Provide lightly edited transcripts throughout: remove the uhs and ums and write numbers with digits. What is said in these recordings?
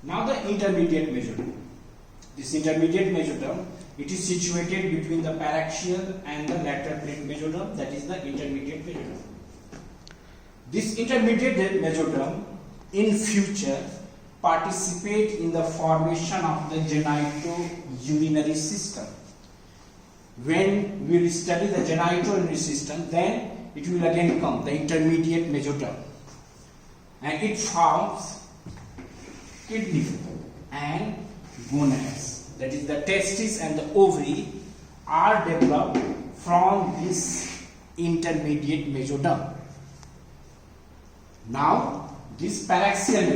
Now the intermediate mesoderm. This intermediate mesoderm, it is situated between the paraxial and the lateral plate mesoderm, that is the intermediate mesoderm. This intermediate mesoderm in future participate in the formation of the genitourinary system. When we will study the genitourinary system, then it will again come the intermediate mesoderm, and it forms kidney and gonads, that is the testes and the ovary are developed from this intermediate mesoderm. Now this paraxial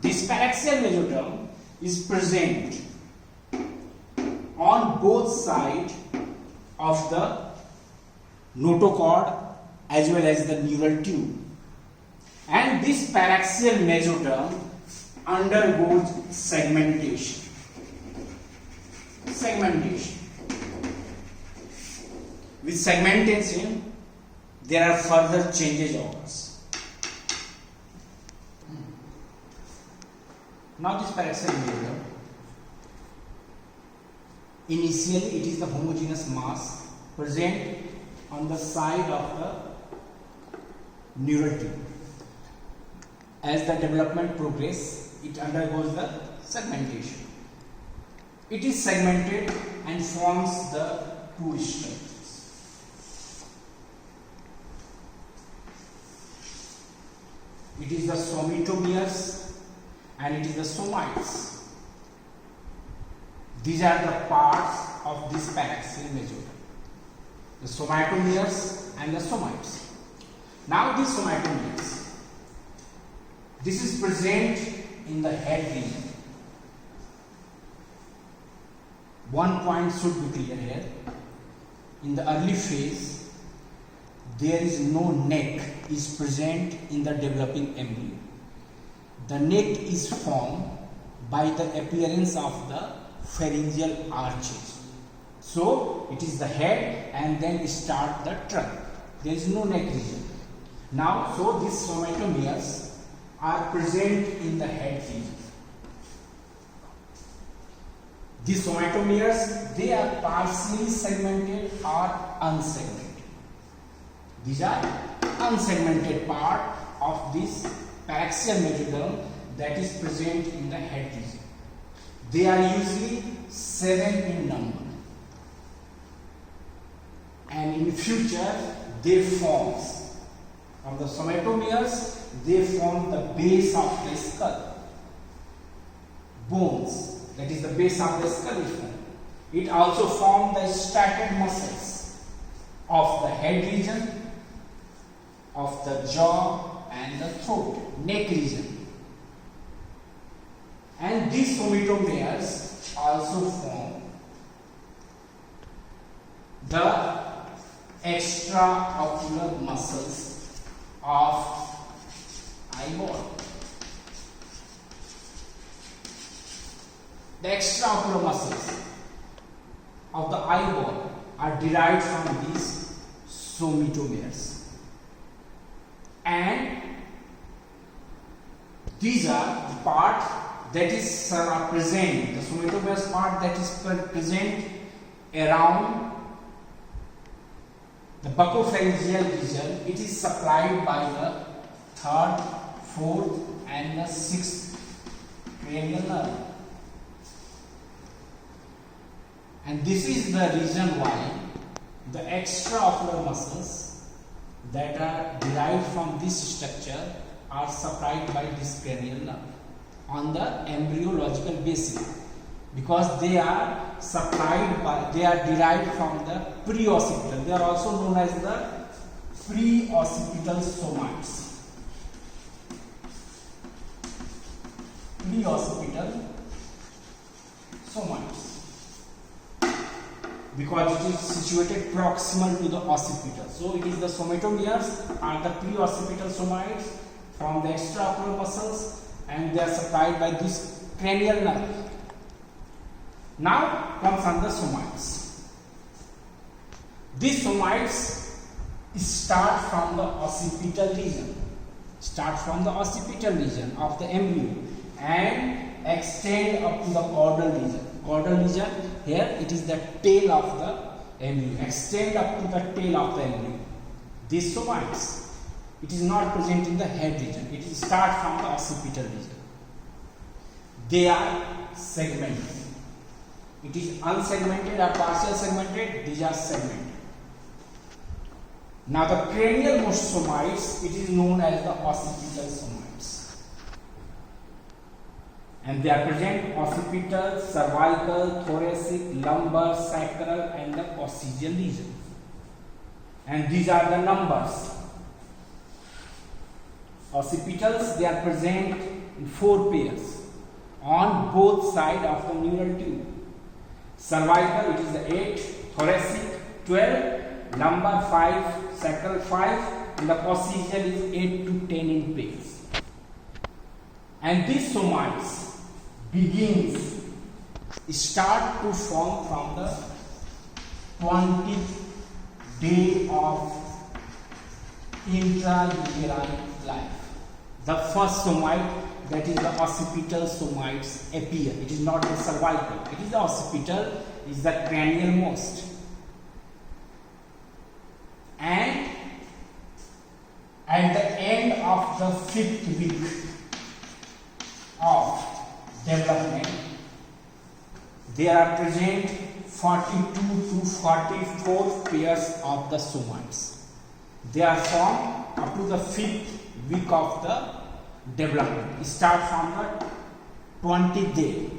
mesoderm is present on both sides of the notochord as well as the neural tube, and this paraxial mesoderm undergoes segmentation. With segmentation, there are further changes occurs. Now this paraxial mesoderm, initially it is the homogeneous mass present on the side of the neural tube. As the development progresses, it undergoes the segmentation. It is segmented and forms the two structures. It is the somatomeres and it is the somites. These are the parts of this paraxial mesoderm, the somatomeres and the somites. Now these somatomeres, this is present in the head region. One point should be clear here. In the early phase, there is no neck is present in the developing embryo. The neck is formed by the appearance of the pharyngeal arches. So it is the head and then start the trunk. There is no neck region. Now, so these somatomeres are present in the head region. These somatomeres, they are partially segmented or unsegmented. These are unsegmented part of this paraxial mesoderm that is present in the head region. They are usually 7 in number, and in future they form from the somatomeres, they form the base of the skull, bones, that is the base of the skull is formed. It also forms the striated muscles of the head region, of the jaw and the throat, neck region. And these somatomeres also form the extraocular muscles of eyeball. The extraocular muscles of the eyeball are derived from these somatomeres, and these are the part that is present, the somatomeres part that is present around the buccopharyngeal region. It is supplied by the 3rd, 4th and the 6th cranial nerve. And this is the reason why the extraocular muscles that are derived from this structure are supplied by this cranial nerve on the embryological basis, because they are supplied by, they are derived from the preoccipital. They are also known as the preoccipital somites. Preoccipital somites, because it is situated proximal to the occipital. So it is the somatomeres are the preoccipital somites from the extraocular muscles, and they are supplied by this cranial nerve. Now comes on the somites. These somites start from the occipital region, of the embryo, and extend up to the caudal region. Caudal region, here it is the tail of the embryo. Extend up to the tail of the embryo. These somites, it is not present in the head region. It is start from the occipital region. They are segmented. It is unsegmented or partial segmented. These are segmented. Now the cranial most somites, it is known as the occipital somites. And they are present occipital, cervical, thoracic, lumbar, sacral and the coccygeal region. And these are the numbers. Occipitals, they are present in 4 pairs on both sides of the neural tube. Cervical, it is the 8, thoracic 12, lumbar 5, sacral 5, and the coccygeal is 8 to 10 in pairs. And these somites start to form from the 20th day of intrauterine life. The first somite, that is the occipital somites, appear. It is not the cervical. It is the occipital, is the cranial most. And at the end of the 5th week of development, there are present 42 to 44 pairs of the somites. They are formed up to the 5th week of the development. Start from the 20th day,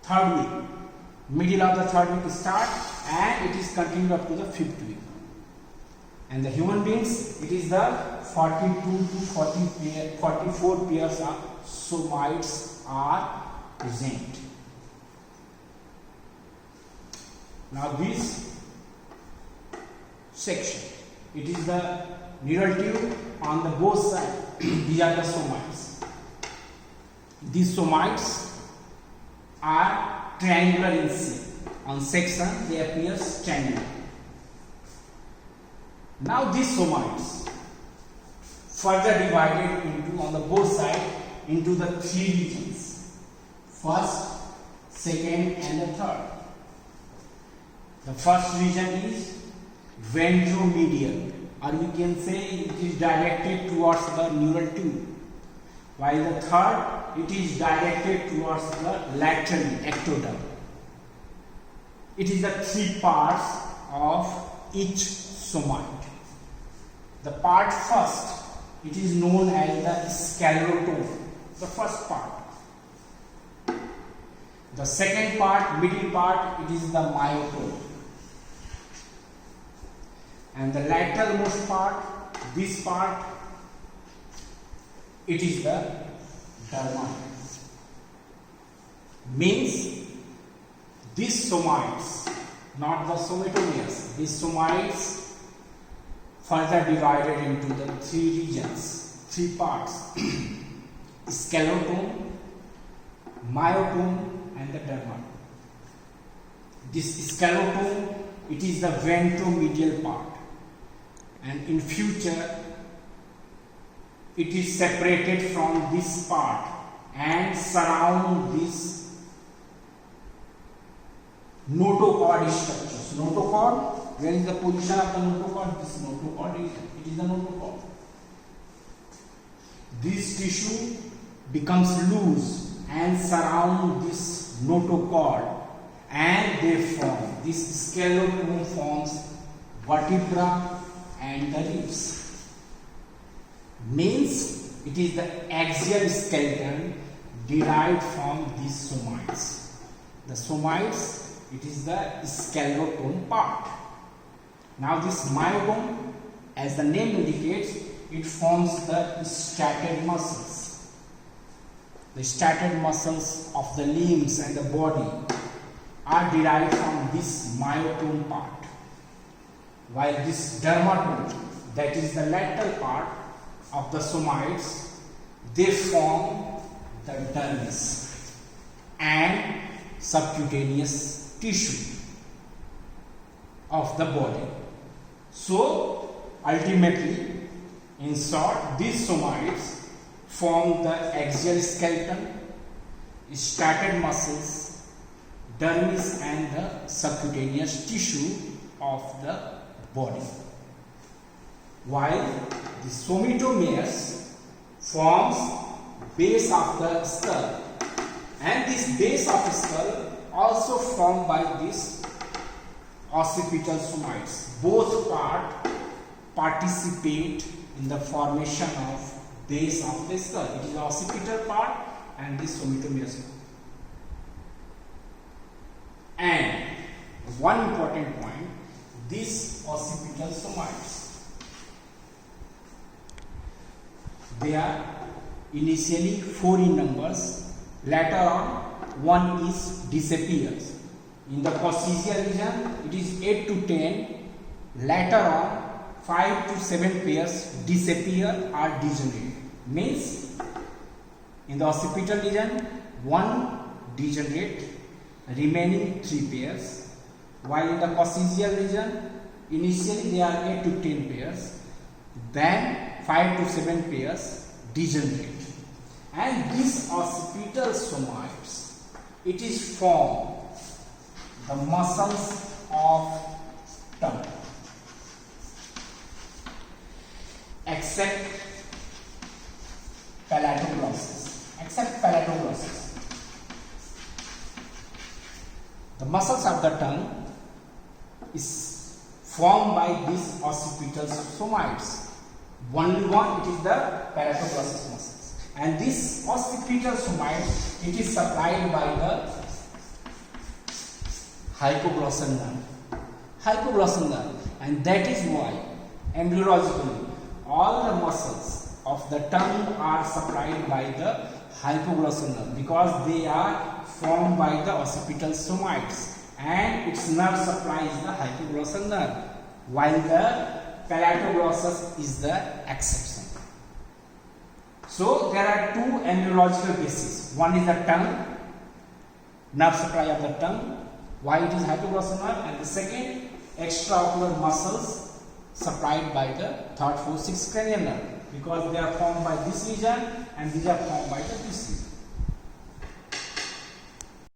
3rd week, middle of the 3rd week start, and it is continued up to the 5th week. And the human beings, it is the 42 to 44 pairs of somites are present. Now this section, it is the neural tube on the both sides. These are the somites. These somites are triangular in shape. On section they appear triangular. Now these somites further divided into, on the both sides, into the 3 regions. First, second and the third. The first region is ventromedial, or you can say it is directed towards the neural tube, while the third, it is directed towards the laterally, ectoderm. It is the 3 parts of each somite. The part first, it is known as the sclerotome, the first part. The second part, middle part, it is the myotome. And the lateral most part, this part, it is the derma. Means these somites, not the somatomias, these somites further divided into the 3 regions, 3 parts: sclerotome, myotome and the derma. This sclerotome, it is the ventromedial part, and in future it is separated from this part and surround this notochord structures. Notochord, where is the position of the notochord? This notochord is, it is the notochord. This tissue becomes loose and surround this notochord, and they form, this sclerotome forms vertebra and the ribs. Means it is the axial skeleton derived from these somites. The somites, it is the sclerotome part. Now this myotome, as the name indicates, it forms the striated muscles. The striated muscles of the limbs and the body are derived from this myotome part, while this dermatome, that is the lateral part of the somites, they form the dermis and subcutaneous tissue of the body. So ultimately, in short, these somites form the axial skeleton striated muscles, dermis and the subcutaneous tissue of the body. While the somatomeres forms base of the skull, and this base of the skull also formed by this occipital somites. Both participate in the formation of base of the skull. It is the occipital part and this somatomeres. And one important point, these occipital somites, they are initially 4 in numbers, later on one is disappears. In the coccygeal region it is 8 to 10, later on 5 to 7 pairs disappear or degenerate. Means in the occipital region one degenerate, remaining 3 pairs, while in the coccygeal region initially they are 8 to 10 pairs, then 5 to 7 pairs degenerate. And these occipital somites, it is formed the muscles of tongue, except palatoglossus. The muscles of the tongue is formed by these occipital somites. Only one, it is the palatoglossus muscles. And this occipital somite, it is supplied by the hypoglossal nerve. And that is why embryologically all the muscles of the tongue are supplied by the hypoglossal nerve, because they are formed by the occipital somites and its nerve supply is the hypoglossal nerve, while the palatoglossus is the exception. So there are 2 embryological bases. One is the tongue, nerve supply of the tongue, why it is hypoglossal nerve, and the second, extraocular muscles supplied by the 3rd, 4th, 6th cranial nerve, because they are formed by this region and these are formed by this region.